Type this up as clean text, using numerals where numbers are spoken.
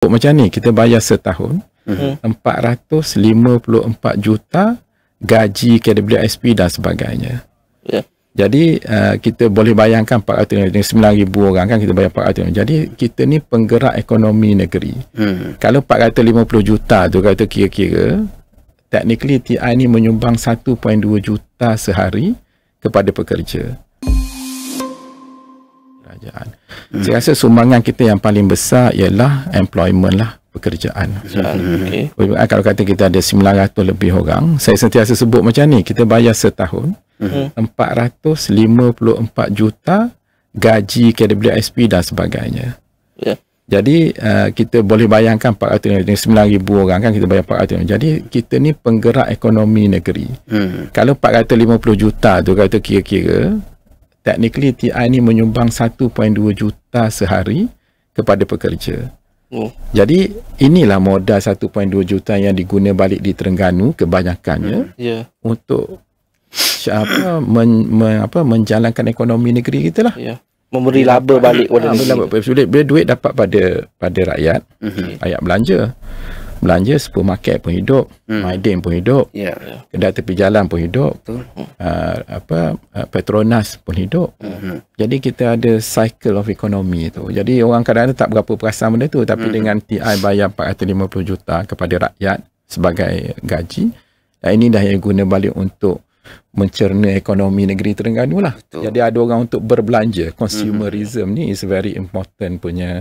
Macam ni, kita bayar setahun 454 juta gaji KWSP dan sebagainya. Jadi kita boleh bayangkan 9,000 orang kan, kita bayar 400. Jadi kita ni penggerak ekonomi negeri. Kalau 450 juta tu kata kira-kira, technically TI ni menyumbang 1.2 juta sehari kepada pekerja. Saya rasa sumbangan kita yang paling besar ialah employment lah, pekerjaan. Kalau kata kita ada 900 lebih orang, saya sentiasa sebut macam ni, kita bayar setahun 454 juta gaji KWSP dan sebagainya. Jadi kita boleh bayangkan 9,000 orang kan, kita bayar 400. Jadi kita ni penggerak ekonomi negeri. Kalau 450 juta tu kata kira-kira, technically TI ni menyumbang 1.2 juta sehari kepada pekerja. Jadi inilah modal 1.2 juta yang diguna balik di Terengganu kebanyakannya untuk menjalankan ekonomi negeri kita lah. Memberi laba balik pada negeri. Bila duit dapat pada rakyat, rakyat belanja supermarket pun hidup, Maidin pun hidup, kedai tepi jalan pun hidup, Petronas pun hidup. Jadi kita ada cycle of economy tu. Jadi orang kadang-kadang tak berapa perasan benda tu, tapi dengan TI bayar 450 juta kepada rakyat sebagai gaji, dan ini dah yang guna balik untuk mencerna ekonomi negeri Terengganu lah. Jadi ada orang untuk berbelanja. Consumerism ni is very important punya